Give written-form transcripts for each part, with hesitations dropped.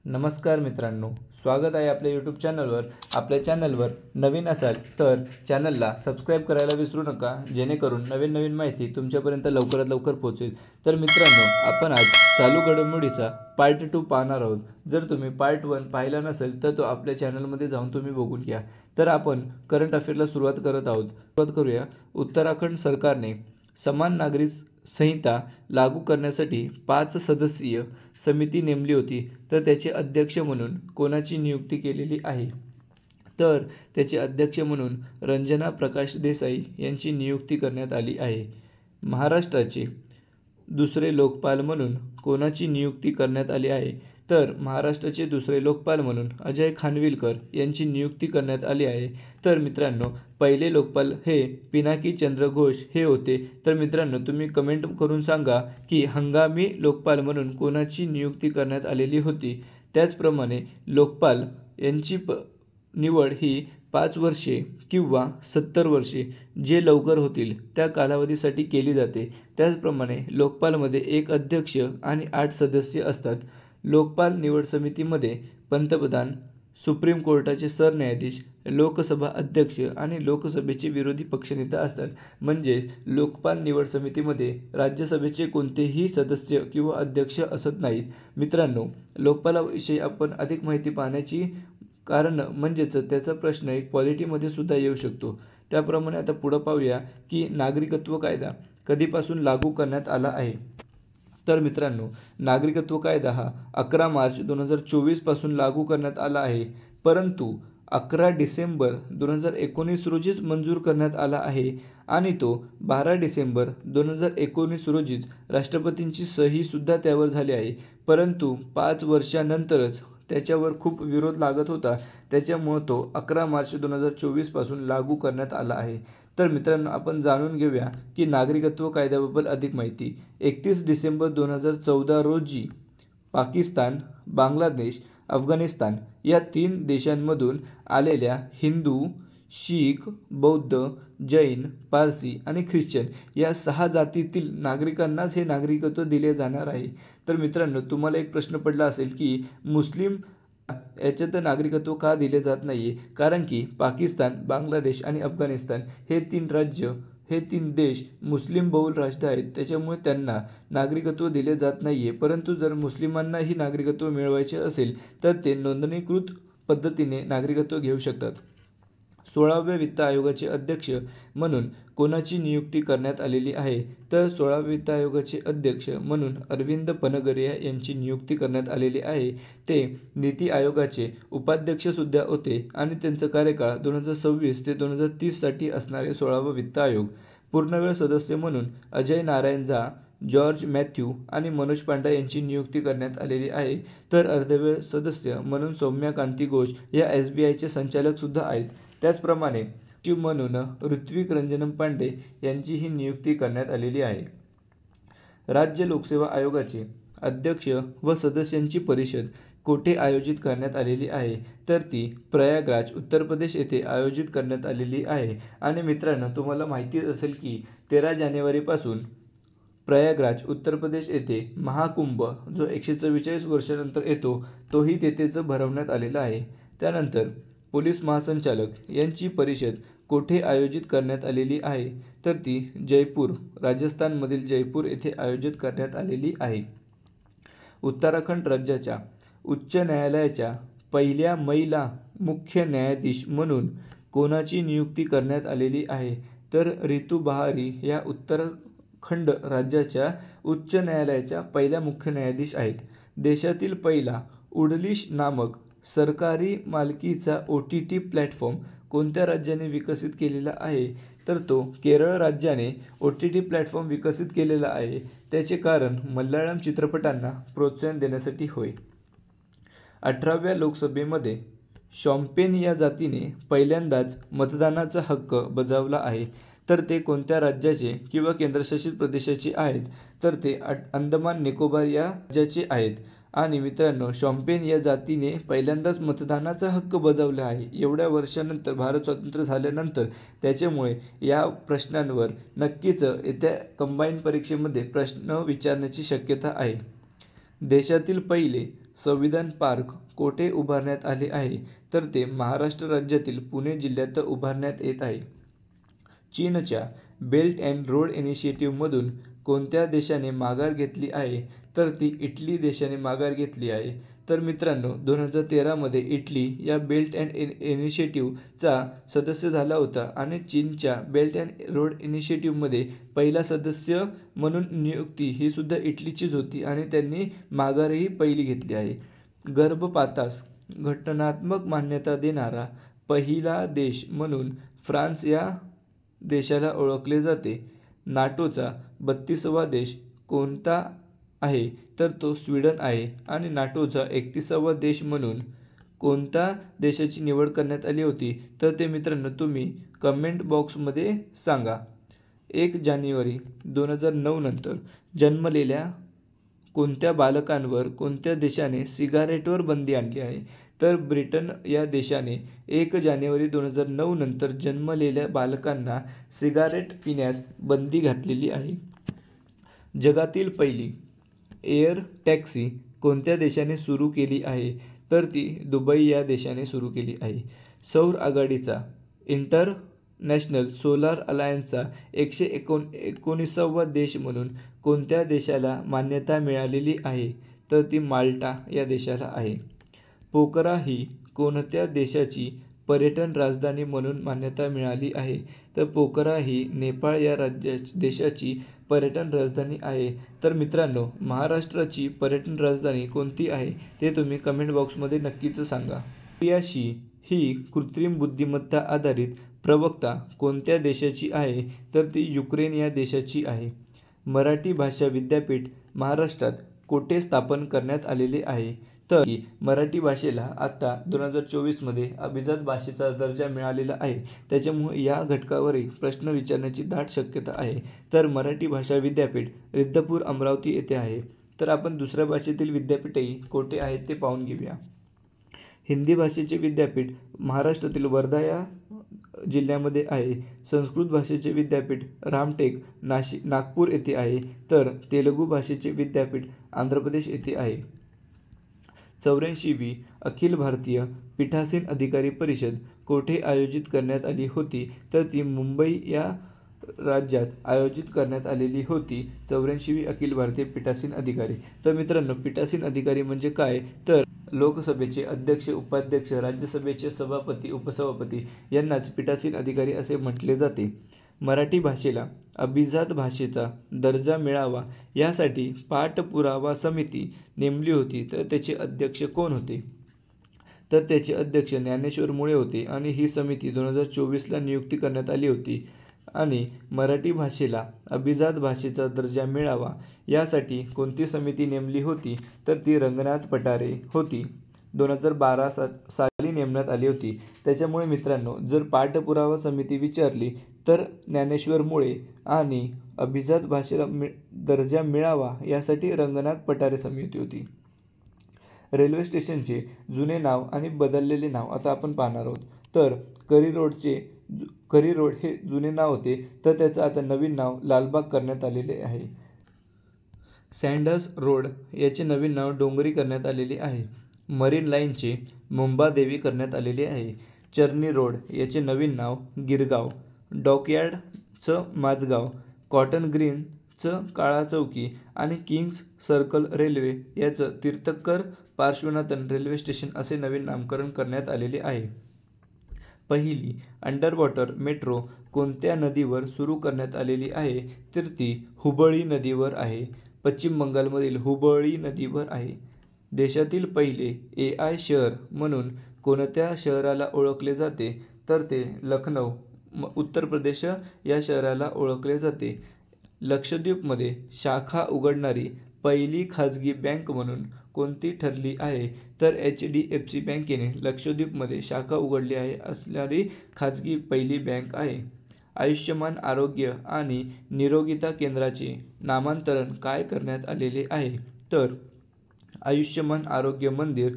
नमस्कार मित्रांनो, स्वागत आहे आपल्या यूट्यूब चॅनलवर। आपल्या चॅनलवर नवीन असाल तर चॅनलला सबस्क्राईब करायला विसरू नका, जेणेकरून नवीन नवीन माहिती तुमच्यापर्यंत लवकरात लवकर पोहोचेल। तर मित्रांनो, आपण आज चालू घडामोडीचा पार्ट 2 पाहणार आहोत। जर तुम्ही पार्ट 1 पाहिला नसेल तर तो आपल्या चॅनलमध्ये जाऊन तुम्ही बघून घ्या। तर आपण करंट अफेअरला सुरुवात करत आहोत। सुरुवात करूया। उत्तराखंड सरकारने समान नागरिक संहिता लागू करण्यासाठी 5 सदस्यीय समिती नेमली होती, तर त्याचे अध्यक्ष म्हणून कोणाची नियुक्ती केलेली आहे? तर त्याचे अध्यक्ष म्हणून रंजना प्रकाश देसाई यांची नियुक्ती करण्यात आली आहे। महाराष्ट्राचे दुसरे लोकपाल म्हणून कोणाची नियुक्ती करण्यात आली आहे? तर महाराष्ट्राचे दुसरे लोकपाल म्हणून अजय खानविलकर यांची नियुक्ती करण्यात आली आहे। तर मित्रांनो, पहिले लोकपाल हे पिनाकी चंद्र घोष हे होते। तर मित्रांनो, तुम्ही कमेंट करून सांगा की हंगामी लोकपाल म्हणून कोणाची नियुक्ती करण्यात आलेली होती। त्याचप्रमाणे लोकपाल यांची निवड ही 5 वर्षे किंवा 70 वर्षे जे लवकर होतील त्या कालावधीसाठी केली जाते। त्याचप्रमाणे लोकपालमध्ये एक अध्यक्ष आणि 8 सदस्य असतात। लोकपाल निवड समितीमध्ये पंतप्रधान, सुप्रीम कोर्टाचे सरन्यायाधीश, लोकसभा अध्यक्ष आणि लोकसभेचे विरोधी पक्षनेता असतात। म्हणजे लोकपाल निवड समितीमध्ये राज्यसभेचे कोणतेही सदस्य किंवा अध्यक्ष असत नाहीत। मित्रांनो, लोकपालाविषयी आपण अधिक माहिती पाहण्याची कारण म्हणजेच त्याचा प्रश्न एक पॉलिटीमध्ये सुद्धा येऊ शकतो। त्याप्रमाणे आता पुढे पाहूया की नागरिकत्व कायदा कधीपासून लागू करण्यात आला आहे? तर मित्रांनो, नागरिकत्व कायदा हा 11 मार्च 2024 पासून लागू करण्यात आला आहे, परंतु 11 डिसेंबर 2019 रोजीच मंजूर करण्यात आला आहे आणि तो 12 डिसेंबर 2019 रोजीच राष्ट्रपतींची सही सुद्धा त्यावर झाली आहे। परंतु 5 वर्षांनंतरच त्याच्यावर खूप विरोध लागत होता, त्याच्यामुळे तो 11 मार्च 2024 पासून लागू करण्यात आला आहे। तर मित्रांनो, आपण जाणून घेऊया की नागरिकत्व कायद्याबद्दल अधिक माहिती। 31 डिसेंबर 2014 रोजी पाकिस्तान, बांगलादेश, अफगाणिस्तान या 3 देशांमधून आलेल्या हिंदू, शीख, बौद्ध, जैन, पारसी आणि ख्रिश्चन या 6 जातीतील नागरिकांनाच हे नागरिकत्व दिले जाणार आहे। तर मित्रांनो, तुम्हाला एक प्रश्न पडला असेल की मुस्लिम याच्यात नागरिकत्व का दिले जात नाही आहे? कारण की पाकिस्तान, बांगलादेश आणि अफगाणिस्तान हे 3 राज्य, हे 3 देश मुस्लिम बहुल राष्ट्र आहेत, त्याच्यामुळे त्यांना नागरिकत्व दिले जात नाही आहे। परंतु जर मुस्लिमांनाही नागरिकत्व मिळवायचे असेल तर ते नोंदणीकृत पद्धतीने नागरिकत्व घेऊ शकतात। 16व्या वित्त आयोगाचे अध्यक्ष म्हणून कोणाची नियुक्ती करण्यात आलेली आहे? तर 16व्या वित्त आयोगाचे अध्यक्ष म्हणून अरविंद पनगरिया यांची नियुक्ती करण्यात आलेली आहे। ते नीति आयोगाचे उपाध्यक्ष सुद्धा होते आणि त्यांचा कार्यकाळ 2026 ते 2030 साठी असणारे 16वा वित्त आयोग। पूर्णवेळ सदस्य म्हणून अजय नारायण झा, जॉर्ज मॅथ्यू आणि मनोज पांडा यांची नियुक्ती करण्यात आलेली आहे। तर अर्धवेळ सदस्य म्हणून सौम्या कांती घोष या SBIचे संचालक सुद्धा आहेत। त्याचप्रमाणे सचिव म्हणून ऋत्विक रंजन पांडे यांचीही नियुक्ती करण्यात आलेली आहे। राज्य लोकसेवा आयोगाचे अध्यक्ष व सदस्यांची परिषद कोठे आयोजित करण्यात आलेली आहे? तर ती प्रयागराज, उत्तर प्रदेश येथे आयोजित करण्यात आलेली आहे। आणि मित्रांनो, तुम्हाला माहिती असेल की 13 जानेवारीपासून प्रयागराज, उत्तर प्रदेश येथे महाकुंभ जो 144 वर्षानंतर येतो तोही तेथेच भरवण्यात आलेला आहे। त्यानंतर पोलीस महासंचालक यांची परिषद कोठे आयोजित करण्यात आलेली आहे? तर ती जयपूर, राजस्थानमधील जयपूर येथे आयोजित करण्यात आलेली आहे। उत्तराखंड राज्याच्या उच्च न्यायालयाच्या पहिल्या महिला मुख्य न्यायाधीश म्हणून कोणाची नियुक्ती करण्यात आलेली आहे? तर रितू बहारी या उत्तराखंड राज्याच्या उच्च न्यायालयाच्या पहिल्या मुख्य न्यायाधीश आहेत। देशातील पहिला उडलिश नामक सरकारी मालकीचा OTT प्लॅटफॉर्म कोणत्या राज्याने विकसित केलेला आहे? तर तो केरळ राज्याने OTT प्लॅटफॉर्म विकसित केलेला आहे। त्याचे कारण मल्याळम चित्रपटांना प्रोत्साहन देण्यासाठी होय। 18व्या लोकसभेमध्ये शॉम्पेन या जातीने पहिल्यांदाच मतदानाचा हक्क बजावला आहे। तर ते कोणत्या राज्याचे किंवा केंद्रशासित प्रदेशाचे आहेत? तर ते अंदमान निकोबार या राज्याचे आहेत। आणि मित्रांनो, शॉम्पेन या जातीने पहिल्यांदाच मतदानाचा हक्क बजावला आहे एवढ्या वर्षानंतर, भारत स्वतंत्र झाल्यानंतर। त्याच्यामुळे या प्रश्नांवर नक्कीच येत्या कंबाईन परीक्षेमध्ये प्रश्न विचारण्याची शक्यता आहे। देशातील पहिले संविधान पार्क कोठे उभारण्यात आले आहे? तर ते महाराष्ट्र राज्यातील पुणे जिल्ह्यात उभारण्यात येत आहे. चीनच्या बेल्ट अँड रोड इनिशिएटिव्हमधून कोणत्या देशाने माघार घेतली आहे? तर ती इटली देशाने माघार घेतली आहे. तर मित्रांनो, 2013मध्ये इटली या बेल्ट अँड इनिशिएटिव्हचा सदस्य झाला होता आणि चीनच्या बेल्ट अँड रोड इनिशिएटिव्हमध्ये पहिला सदस्य म्हणून नियुक्ती ही सुद्धा इटलीचीच होती आणि त्यांनी माघारही पहिली घेतली आहे. गर्भपातास घटनात्मक मान्यता देणारा पहिला देश म्हणून फ्रान्स या देशाला ओळखले जाते. नाटोचा 32वा देश कोणता आहे? तर तो स्वीडन आहे. आणि नाटोचा 31वा देश म्हणून कोणत्या देशाची निवड करण्यात आली होती? तर ते मित्रांनो तुम्ही कमेंट बॉक्समध्ये सांगा. 1 जानेवारी 2009 नंतर जन्मलेल्या कोणत्या बालकांवर कोणत्या देशाने सिगारेटवर बंदी आणली आहे? तर ब्रिटन या देशाने 1 जानेवारी 2009 नंतर जन्मलेल्या बालकांना सिगारेट पिण्यास बंदी घातलेली आहे. जगातील पहिली एअर टॅक्सी कोणत्या देशाने सुरू केली आहे? तर ती दुबई या देशाने सुरू केली आहे. सौर आघाडीचा इंटरनॅशनल सोलार अलायन्सचा 119वा देश म्हणून कोणत्या देशाला मान्यता मिळालेली आहे? तर ती माल्टा या देशाला आहे. पोखरा ही कोणत्या देशाची पर्यटन राजधानी म्हणून मान्यता मिळाली आहे? तर पोखरा ही नेपाळ या देशाची पर्यटन राजधानी आहे. तर मित्रांनो, महाराष्ट्राची पर्यटन राजधानी कोणती आहे ते तुम्ही कमेंट बॉक्समध्ये नक्कीच सांगा. क्रियाशी ही कृत्रिम बुद्धिमत्ता आधारित प्रवक्ता कोणत्या देशाची आहे? तर ती युक्रेन या देशाची आहे. मराठी भाषा विद्यापीठ महाराष्ट्रात कोठे स्थापन करण्यात आलेले आहे? तर मराठी भाषेला आता 2024मध्ये अभिजात भाषेचा दर्जा मिळालेला आहे. त्याच्यामुळे या घटकावरही प्रश्न विचारण्याची दाट शक्यता आहे. तर मराठी भाषा विद्यापीठ रिद्धपूर अमरावती येथे आहे. तर आपण दुसऱ्या भाषेतील विद्यापीठही कोठे आहेत ते पाहून घेऊया. हिंदी भाषेचे विद्यापीठ महाराष्ट्रातील वर्धा या जिल्ह्यामध्ये आहे. संस्कृत भाषेचे विद्यापीठ रामटेक नागपूर येथे आहे. तर तेलुगू भाषेचे विद्यापीठ आंध्र प्रदेश येथे आहे. 84वी अखिल भारतीय पीठासीन अधिकारी परिषद कोठे आयोजित करण्यात आली होती? तर ती मुंबई या राज्यात आयोजित करण्यात आलेली होती. 84वी अखिल भारतीय पीठासीन अधिकारी. तर मित्रांनो, पीठासीन अधिकारी म्हणजे काय? तर लोकसभेचे अध्यक्ष, उपाध्यक्ष, राज्यसभेचे सभापती, उपसभापती यांनाच पीठासीन अधिकारी असे म्हटले जाते. मराठी भाषेला अभिजात भाषेचा दर्जा मिळावा यासाठी पाठपुरावा समिती नेमली होती. तर त्याचे अध्यक्ष कोण होते? तर त्याचे अध्यक्ष ज्ञानेश्वर मुळे होते आणि ही समिती 2024ला नियुक्ती करण्यात आली होती. आणि मराठी भाषेला अभिजात भाषेचा दर्जा मिळावा यासाठी कोणती समिती नेमली होती? तर ती रंगनाथ पठारे होती. 2012 साली नेमण्यात आली होती. त्याच्यामुळे मित्रांनो, जर पाठपुरावा समिती विचारली तर ज्ञानेश्वर मुळे आणि अभिजात भाषेला दर्जा मिळावा यासाठी रंगनाथ पठारे समिती होती. रेल्वे स्टेशनचे जुने नाव आणि बदललेले नाव आता आपण पाहणार आहोत. तर करी रोड हे जुने नाव होते, तर त्याचं आता नवीन नाव लालबाग करण्यात आलेले आहे. सँडर्स रोड याचे नवीन नाव डोंगरी करण्यात आलेले आहे. मरीन लाईनचे मुंबादेवी करण्यात आलेले आहे. चर्नी रोड याचे नवीन नाव गिरगाव. डॉकयार्डचं माझगाव. कॉटन ग्रीनचं काळा चौकी आणि किंग्स सर्कल रेल्वे याचं तीर्थकर पार्श्वनाथन रेल्वे स्टेशन असे नवीन नामकरण करण्यात आलेले आहे. पहिली अंडर वॉटर मेट्रो कोणत्या नदीवर सुरू करण्यात आलेली आहे? तर ती हुबळी नदीवर आहे. पश्चिम बंगालमधील हुबळी नदीवर आहे. देशातील पहिले AI शहर म्हणून कोणत्या शहराला ओळखले जाते? तर ते लखनौ उत्तर प्रदेश या शहराला ओळखले जाते. लक्षद्वीपमध्ये शाखा उघडणारी पहिली खाजगी बँक म्हणून कोणती ठरली आहे? तर HDFC बँकेने लक्षद्वीपमध्ये शाखा उघडली आहे असणारी खाजगी पहिली बँक आहे. आयुष्यमान आरोग्य आणि निरोगिता केंद्राचे नामांतरण काय करण्यात आलेले आहे? तर आयुष्यमान आरोग्य मंदिर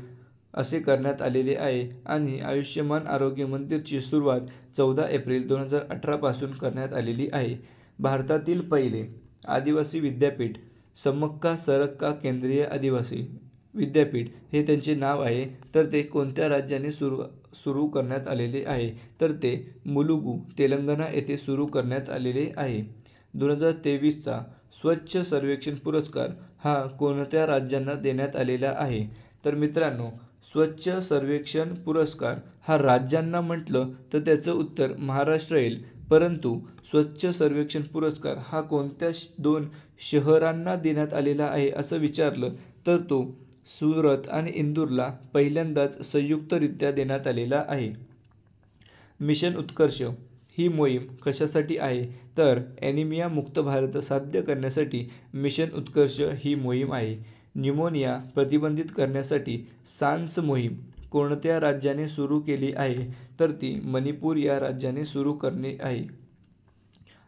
असे करण्यात आलेले आहे आणि आयुष्यमान आरोग्य मंदिरची सुरुवात 14 एप्रिल 2018 पासून करण्यात आलेली आहे. भारतातील पहिले आदिवासी विद्यापीठ समक्का सरक्का केंद्रीय आदिवासी विद्यापीठ हे त्यांचे नाव आहे, तर ते कोणत्या राज्याने सुरू करण्यात आलेले आहे? तर ते मुलुगू तेलंगणा येथे सुरू करण्यात आलेले आहे. 2023चा स्वच्छ सर्वेक्षण पुरस्कार हा कोणत्या राज्यांना देण्यात आलेला आहे? तर मित्रांनो, स्वच्छ सर्वेक्षण पुरस्कार हा राज्यांना म्हटलं तर त्याचं उत्तर महाराष्ट्र येईल, परंतु स्वच्छ सर्वेक्षण पुरस्कार हा कोणत्या 2 शहरांना देण्यात आलेला आहे असं विचारलं तर तो सुरत आणि इंदूरला पहिल्यांदाच संयुक्तरित्या देण्यात आलेला आहे. मिशन उत्कर्ष ही मोहीम कशासाठी आहे? तर ॲनिमिया मुक्त भारत साध्य करण्यासाठी मिशन उत्कर्ष ही मोहीम आहे. न्यूमोनिया प्रतिबंधित करण्यासाठी सांस मोहीम कोणत्या राज्याने सुरू केली आहे? तर ती मणिपूर या राज्याने सुरू करणे आहे.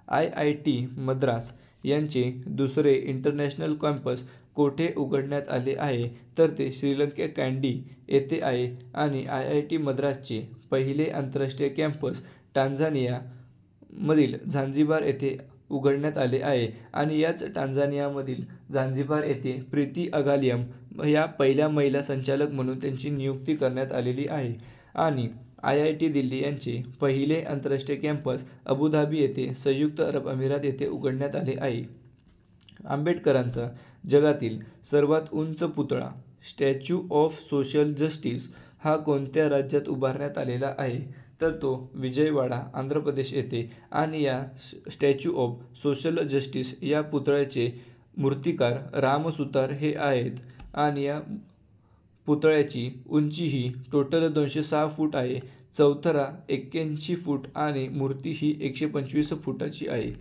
IIT मद्रास यांचे दुसरे इंटरनॅशनल कॅम्पस कोठे उघडण्यात आले आहे? तर ते श्रीलंका कँडी येथे आहे. आणि IIT मद्रासचे पहिले आंतरराष्ट्रीय कॅम्पस टांझानिया मधील झांझिबार येथे उघडण्यात आले आहे. आणि याच टांझानियामधील झांझिबार येथे प्रीती अगालियम या पहिल्या महिला संचालक म्हणून त्यांची नियुक्ती करण्यात आलेली आहे. आणि IIT दिल्ली यांचे पहिले आंतरराष्ट्रीय कॅम्पस अबुधाबी येथे संयुक्त अरब अमिरात येथे उघडण्यात आले आहे. आंबेडकरांचा जगातील सर्वात उंच पुतळा स्टॅच्यू ऑफ सोशल जस्टिस हा कोणत्या राज्यात उभारण्यात आलेला आहे? तर तो विजयवाडा आंध्र प्रदेश येथे. आणि या स्टॅच्यू ऑफ सोशल जस्टिस या पुतळ्याचे मूर्तिकार राम सुतार हे आहेत. आणि या पुतळ्याची उंची ही टोटल 206 फूट आहे, चौथरा 81 फूट आणि मूर्ती ही 125 फुटाची आहे.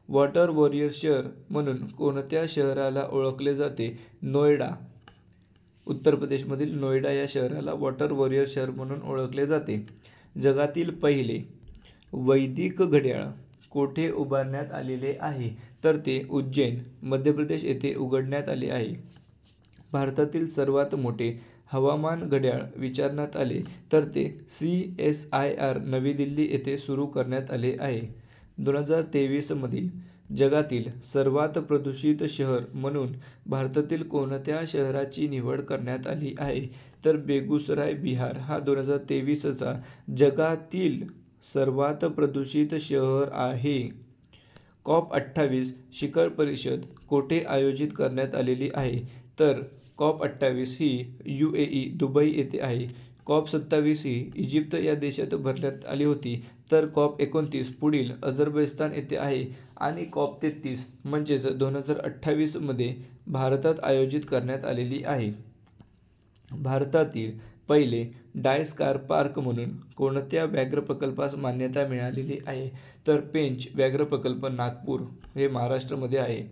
वॉटर वॉरियर शहर म्हणून कोणत्या शहराला ओळखले जाते? नोएडा. उत्तर प्रदेशमधील नोएडा या शहराला वॉटर वॉरियर शहर म्हणून ओळखले जाते. जगातील पहिले वैदिक घड्याळ कोठे उभारण्यात आलेले आहे? तर ते उज्जैन मध्य प्रदेश येथे उघडण्यात आले आहे. भारतातील सर्वात मोठे हवामान घड्याळ विचारण्यात आले तर ते CSIR नवी दिल्ली येथे सुरू करण्यात आले आहे. 2023 मधील जगातील सर्वात प्रदूषित शहर म्हणून भारतातील कोणत्या शहराची निवड करण्यात आली आहे? तर बेगुसराय बिहार हा 2023चा जगातील सर्वात प्रदूषित शहर आहे. COP28 शिखर परिषद कोठे आयोजित करण्यात आलेली आहे? तर COP28 ही UAE दुबई येथे आहे. COP27 ही इजिप्त या देशात भरण्यात आली होती. तर COP29 पुढील अझरबैजान येथे आहे. आणि COP33 म्हणजेच 2028 मध्ये भारतात आयोजित करण्यात आलेली आहे. भारतातील पहिले डायस्कार पार्क म्हणून कोणत्या व्याघ्र प्रकल्पास मान्यता मिळालेली आहे? तर पेंच व्याघ्र प्रकल्प नागपूर हे महाराष्ट्रामध्ये आहे.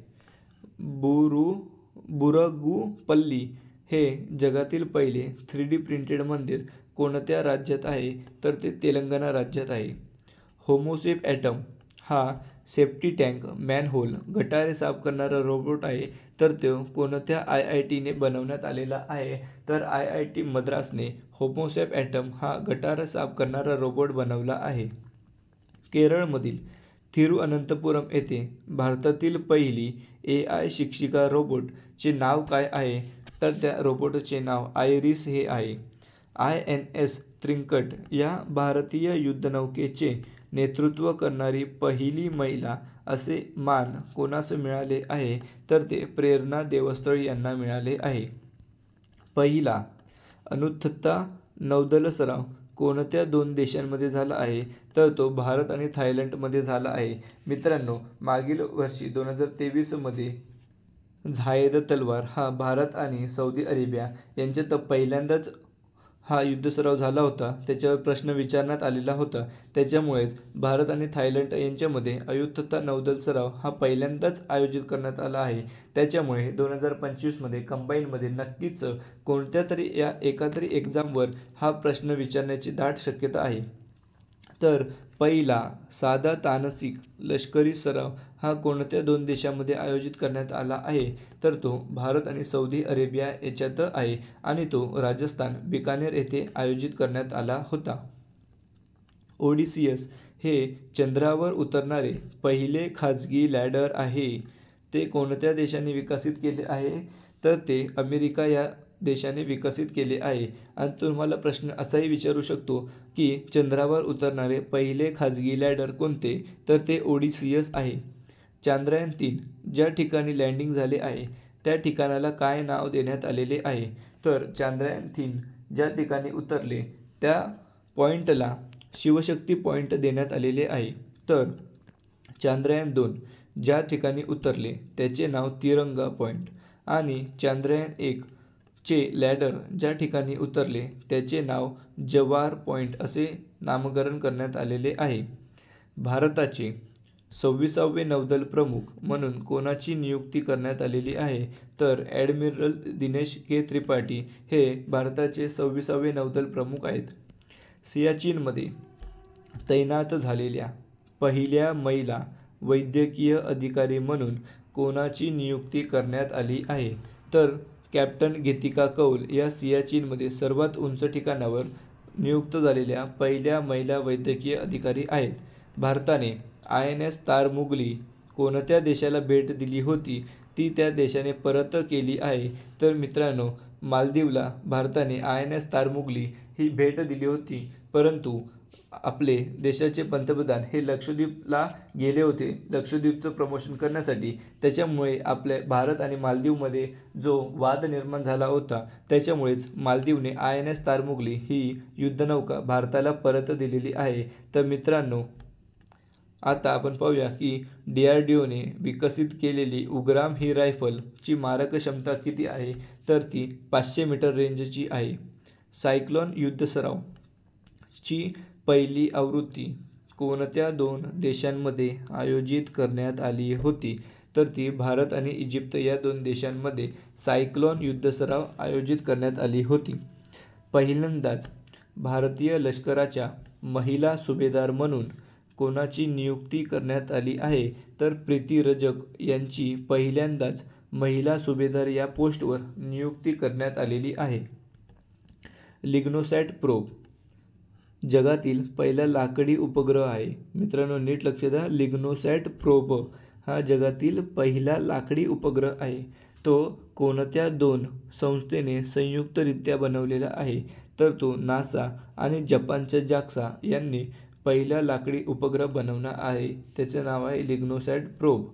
बुरगुपल्ली हे जगातील पहिले 3D प्रिंटेड मंदिर कोणत्या राज्यात आहे? तर ते तेलंगणा राज्यात आहे. होमोसेप ॲटम हा सेफ्टी टँक, मॅनहोल, गटारे साफ करणारा रोबोट आहे. तर तो कोणत्या IITने बनवण्यात आलेला आहे? तर IIT मद्रासने होमोसेप ॲटम हा गटार साफ करणारा रोबोट बनवला आहे. केरळमधील थिरुअनंतपुरम येथे भारतातील पहिली AI शिक्षिका रोबोटचे नाव काय आहे? तर त्या रोबोटचे नाव आयरिस हे आहे. INS त्रिंकट या भारतीय युद्धनौकेचे नेतृत्व करणारी पहिली महिला असे मान कोणास मिळाले आहे? तर ते प्रेरणा देवस्थळ यांना मिळाले आहे. पहिला अणुऊर्जा नौदल सराव कोणत्या 2 देशांमध्ये झाला आहे? तर तो भारत आणि थायलंडमध्ये झाला आहे. मित्रांनो, मागील वर्षी 2023 मध्ये झायेद तलवार हा भारत आणि सौदी अरेबिया यांच्यात पहिल्यांदाच हा युद्धसराव झाला होता. त्याच्यावर प्रश्न विचारण्यात आलेला होता. त्याच्यामुळेच भारत आणि थायलंड यांच्यामध्ये अणुऊर्जा नौदल सराव हा पहिल्यांदाच आयोजित करण्यात आला आहे. त्याच्यामुळे 2025 मध्ये कंबाईनमध्ये नक्कीच कोणत्या तरी या एका तरी एक्झामवर हा प्रश्न विचारण्याची दाट शक्यता आहे. तर पहिला साधा तानसिक लष्करी सराव हा कोणत्या 2 देशांमध्ये आयोजित करण्यात आला आहे? तर तो भारत आणि सौदी अरेबिया याच्यात आहे. आणि तो राजस्थान बिकानेर येथे आयोजित करण्यात आला होता. ओडिसीयस हे चंद्रावर उतरणारे पहिले खाजगी लँडर आहे. ते कोणत्या देशाने विकसित केले आहे? तर ते अमेरिका या देशाने विकसित केले आहे? आणि तुम्हाला प्रश्न असाही विचारू शकतो की चंद्रावर उतरणारे पहिले खाजगी लँडर कोणते? तर ते ओडिसीयस आहे. चांद्रयान-3 ज्या ठिकाणी लँडिंग झाले आहे त्या ठिकाणाला काय नाव देण्यात आलेले आहे? तर चांद्रयान-3 ज्या ठिकाणी उतरले त्या पॉईंटला शिवशक्ती पॉईंट देण्यात आलेले आहे. तर चांद्रयान-2 ज्या ठिकाणी उतरले त्याचे नाव तिरंगा पॉईंट आणि चांद्रयान-1 चे लँडर ज्या ठिकाणी उतरले त्याचे नाव जवार पॉईंट असे नामकरण करण्यात आलेले आहे. भारताचे 26वे नौदल प्रमुख म्हणून कोणाची नियुक्ती करण्यात आलेली आहे? तर ॲडमिरल दिनेश के त्रिपाठी हे भारताचे 26वे नौदल प्रमुख आहेत. सियाचीनमध्ये तैनात झालेल्या पहिल्या महिला वैद्यकीय अधिकारी म्हणून कोणाची नियुक्ती करण्यात आली आहे? तर कॅप्टन गीतिका कौल या सियाचीनमध्ये सर्वात उंच ठिकाणावर नियुक्त झालेल्या पहिल्या महिला वैद्यकीय अधिकारी आहेत. भारताने INS तारमुगली कोणत्या देशाला भेट दिली होती? ती त्या देशाने परत केली आहे. तर मित्रांनो, मालदीवला भारताने INS तारमुगली ही भेट दिली होती, परंतु आपले देशाचे पंतप्रधान हे लक्षद्वीपला गेले होते लक्षद्वीपचं प्रमोशन करण्यासाठी. त्याच्यामुळे आपल्या भारत आणि मालदीवमध्ये जो वाद निर्माण झाला होता त्याच्यामुळेच मालदीवने INS तारमुगली ही युद्धनौका भारताला परत दिलेली आहे. तर मित्रांनो, आता आपण पाहूया की DRDOने विकसित केलेली उग्राम ही रायफलची मारक क्षमता किती आहे? तर ती 500 मीटर रेंजची आहे. सायक्लोन युद्ध सराव ची पहिली आवृत्ती कोणत्या 2 देशांमध्ये आयोजित करण्यात आली होती? तर ती भारत आणि इजिप्त या 2 देशांमध्ये सायक्लोन युद्ध सराव आयोजित करण्यात आली होती. पहिल्यांदाच भारतीय लष्कराच्या महिला सुभेदार म्हणून कोणाची नियुक्ती करण्यात आली आहे? तर प्रीती रजक यांची पहिल्यांदाच महिला सुभेदार या पोस्टवर नियुक्ती करण्यात आलेली आहे. लिग्नोसॅट प्रोब जगातील पहिला लाकडी उपग्रह आहे. मित्रांनो, नीट लक्ष द्या, लिग्नोसॅट प्रोब हा जगातील पहिला लाकडी उपग्रह आहे. तो कोणत्या 2 संस्थेने संयुक्तरित्या बनवलेला आहे? तर तो नासा आणि जपानच्या JAXA यांनी पहिला लाकडी उपग्रह बनवला आहे. त्याचे नाव आहे लिग्नोसॅट प्रोब.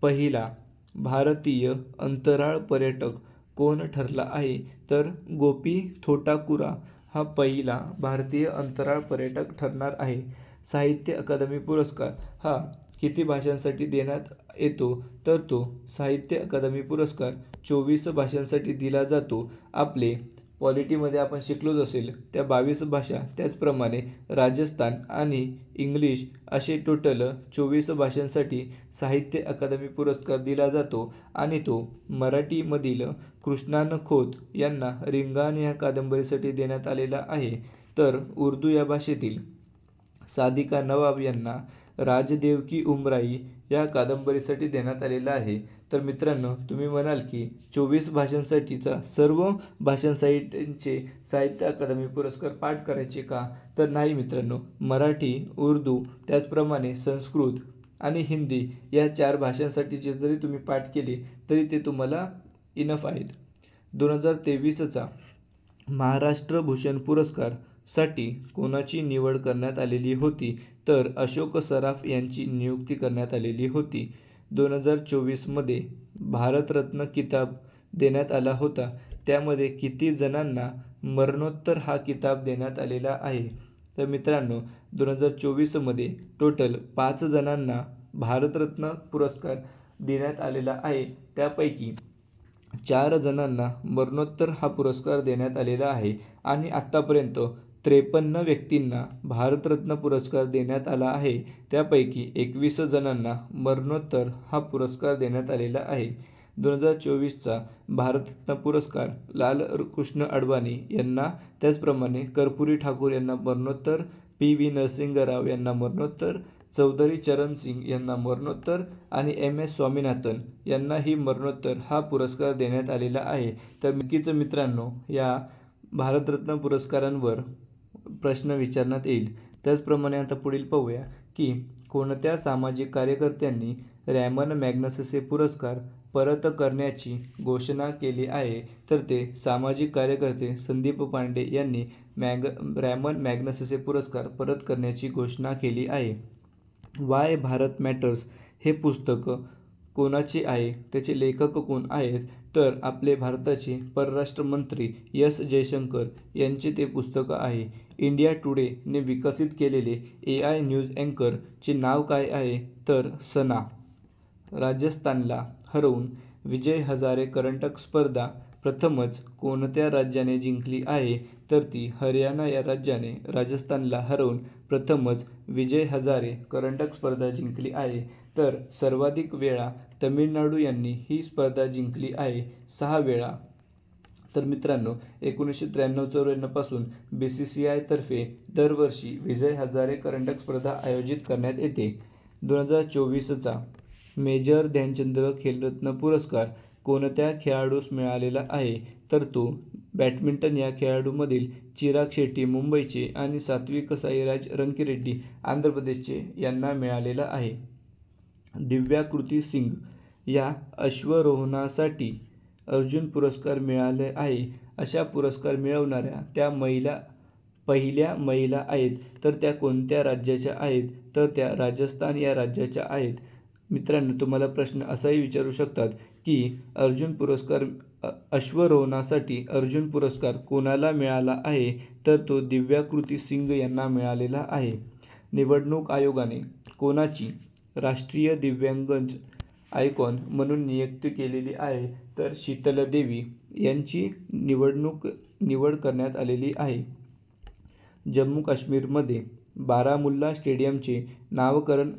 पहिला भारतीय अंतराळ पर्यटक कोण ठरला आहे? तर गोपी थोटाकुरा हा पहिला भारतीय अंतराळ पर्यटक ठरणार आहे. साहित्य अकादमी पुरस्कार हा किती भाषांसाठी देण्यात येतो? तर तो साहित्य अकादमी पुरस्कार 24 भाषांसाठी दिला जातो. आपले पॉलिटीमध्ये आपण शिकलोच असेल त्या 22 भाषा, त्याचप्रमाणे राजस्थान आणि इंग्लिश असे टोटल 24 भाषांसाठी साहित्य अकादमी पुरस्कार दिला जातो. आणि तो मराठीमधील कृष्णान खोत यांना रिंगाण या कादंबरीसाठी देण्यात आलेला आहे. तर उर्दू या भाषेतील सादिका नवाब यांना राजदेव की उमराई या कादंबरीसाठी देण्यात आलेला आहे. तर मित्रांनो, तुम्ही म्हणाल की 24 भाषांसाठीचा सर्व भाषांसाठीचे साहित्य अकादमी पुरस्कार पाठ करायचे का? तर नाही मित्रांनो, मराठी, उर्दू, त्याचप्रमाणे संस्कृत आणि हिंदी या 4 भाषांसाठीचे जरी तुम्ही पाठ केले तरी ते तुम्हाला इनफ आहेत. 2023चा महाराष्ट्र भूषण पुरस्कार साठी कोणाची निवड करण्यात आलेली होती? तर अशोक सराफ यांची नियुक्ती करण्यात आलेली होती. 2024मध्ये भारतरत्न किताब देण्यात आला होता. त्यामध्ये किती जणांना मरणोत्तर हा किताब देण्यात आलेला आहे? तर मित्रांनो, 2024मध्ये टोटल 5 जणांना भारतरत्न पुरस्कार देण्यात आलेला आहे. त्यापैकी 4 जणांना मरणोत्तर हा पुरस्कार देण्यात आलेला आहे आणि आत्तापर्यंत 53 व्यक्तींना भारतरत्न पुरस्कार देण्यात आला आहे. त्यापैकी 21 जणांना मरणोत्तर हा पुरस्कार देण्यात आलेला आहे. 2024चा भारतरत्न पुरस्कार लालकृष्ण अडवाणी यांना, त्याचप्रमाणे कर्पूरी ठाकूर यांना मरणोत्तर, PV नरसिंह राव यांना मरणोत्तर, चौधरी चरण सिंग यांना मरणोत्तर आणि MS स्वामीनाथन यांनाही मरणोत्तर हा पुरस्कार देण्यात आलेला आहे. तर नक्कीच मित्रांनो, या भारतरत्न पुरस्कारांवर प्रश्न विचारण्यात येईल. त्याचप्रमाणे आता पुढील पाहूया की कोणत्या सामाजिक कार्यकर्त्यांनी रॅमन मॅग्नसेसे पुरस्कार परत करण्याची घोषणा केली आहे, तर ते सामाजिक कार्यकर्ते संदीप पांडे यांनी रॅमन मॅग्नसेसे पुरस्कार परत करण्याची घोषणा केली आहे. वाय भारत मॅटर्स हे पुस्तक कोणाचे आहे, त्याचे लेखक कोण आहेत, तर आपले भारताचे परराष्ट्र मंत्री एस जयशंकर यांचे ते पुस्तक आहे. इंडिया टुडेने विकसित केलेले AI न्यूज अँकरचे नाव काय आहे, तर सना. राजस्थानला हरवून विजय हजारे करंडक स्पर्धा प्रथमच कोणत्या राज्याने जिंकली आहे, तर ती हरियाणा या राज्याने राजस्थानला हरवून प्रथमच विजय हजारे करंडक स्पर्धा जिंकली आहे. तर सर्वाधिक वेळा तमिळनाडू यांनी ही स्पर्धा जिंकली आहे, 6 वेळा. तर मित्रांनो, 1993-94 पासून BCCI तर्फे दरवर्षी विजय हजारे करंडक स्पर्धा आयोजित करण्यात येते. 2024चा मेजर ध्यानचंद खेलरत्न पुरस्कार कोणत्या खेळाडूस मिळालेला आहे, तर तो बॅडमिंटन या खेळाडूमधील चिराग शेट्टी मुंबईचे आणि सात्विक साईराज रंकीरेड्डी आंध्र प्रदेशचे यांना मिळालेला आहे. दिव्या कृती सिंग या अश्वारोहणासाठी अर्जुन पुरस्कार मिळाले आहे. अशा पुरस्कार मिळवणाऱ्या त्या पहिल्या महिला आहेत, तर त्या कोणत्या राज्याच्या आहेत, तर त्या राजस्थान या राज्याच्या आहेत. मित्रांनो, तुम्हाला प्रश्न असाही विचारू शकतात की अश्वारोहणासाठी अर्जुन पुरस्कार कोणाला मिळाला आहे, तर तो दिव्या कृती सिंग यांना मिळालेला आहे. निवडणूक आयोगाने कोणाची राष्ट्रीय दिव्यांगजन आयकॉन म्हणून नियुक्ती केलेली आहे, तर शीतल देवी यांची निवड करण्यात आलेली आहे. जम्मू काश्मीरमध्ये बारामुल्ला स्टेडियमचे नामकरण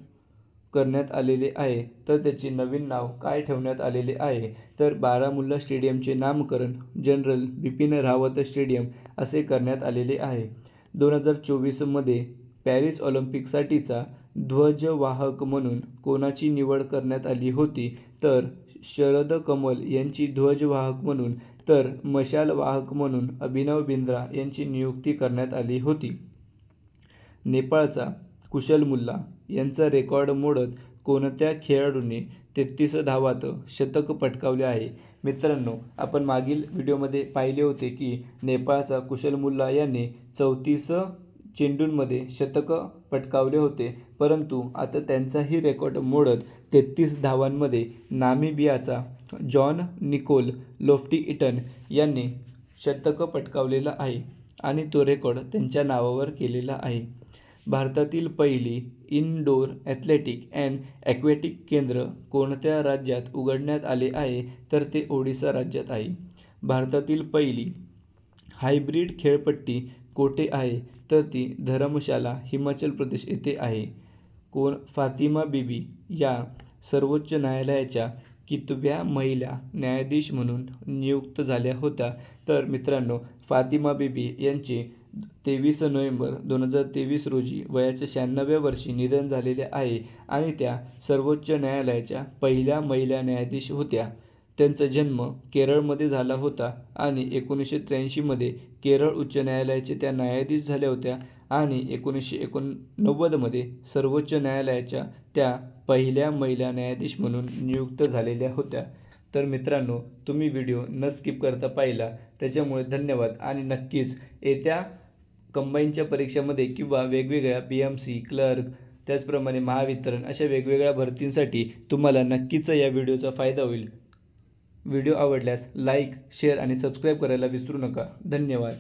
करण्यात आलेले आहे, तर त्याचे नवीन नाव काय ठेवण्यात आलेले आहे, तर बारामुल्ला स्टेडियमचे नामकरण जनरल बिपिन रावत स्टेडियम असे करण्यात आलेले आहे. 2024मध्ये पॅरिस ऑलिम्पिकसाठीचा ध्वजवाहक म्हणून कोणाची निवड करण्यात आली होती, तर शरद कमल यांची ध्वजवाहक म्हणून, तर मशाल वाहक म्हणून अभिनव बिंद्रा यांची नियुक्ती करण्यात आली होती. नेपाळचा कुशल मुल्ला यांचा रेकॉर्ड मोडत कोणत्या खेळाडूने 33 धावात शतक पटकावले आहे. मित्रांनो, आपण मागील व्हिडिओमध्ये पाहिले होते की नेपाळचा कुशल मुल्ला यांनी 34 चेंडूंमध्ये शतक पटकावले होते, परंतु आता त्यांचाही रेकॉर्ड मोडत 33 धावांमध्ये नामिबियाचा जॉन निकोल लोफ्टी इटन यांनी शतक पटकावलेला आहे आणि तो रेकॉर्ड त्यांच्या नावावर केलेला आहे. भारतातील पहिली इनडोअर ॲथलेटिक अँड ॲक्वेटिक केंद्र कोणत्या राज्यात उघडण्यात आले आहे, तर ते ओडिशा राज्यात आहे. भारतातील पहिली हायब्रिड खेळपट्टी कोठे आहे, तर ती धरमशाला हिमाचल प्रदेश येथे आहे. फातिमा बीबी या सर्वोच्च न्यायालयाच्या कितव्या महिला न्यायाधीश म्हणून नियुक्त झाल्या होत्या, तर मित्रांनो, फातिमा बीबी यांचे 23 नोव्हेंबर 2023 रोजी वयाच्या 96व्या वर्षी निधन झालेले आहे आणि त्या सर्वोच्च न्यायालयाच्या पहिल्या महिला न्यायाधीश होत्या. त्यांचा जन्म केरळमध्ये झाला होता आणि 1983मध्ये केरळ उच्च न्यायालयाचे त्या न्यायाधीश झाल्या होत्या आणि 1989मध्ये सर्वोच्च न्यायालयाच्या त्या पहिल्या महिला न्यायाधीश म्हणून नियुक्त झालेल्या होत्या. तर मित्रांनो, तुम्ही व्हिडिओ न स्किप करता पाहिला त्याच्यामुळे धन्यवाद. आणि नक्कीच येत्या कंबाईनच्या परीक्षामध्ये किंवा वेगवेगळ्या PMC क्लर्क त्याचप्रमाणे महावितरण अशा वेगवेगळ्या भरतींसाठी तुम्हाला नक्कीच या व्हिडिओचा फायदा होईल. व्हिडिओ आवडल्यास लाईक, शेअर आणि सबस्क्राईब करायला विसरू नका. धन्यवाद.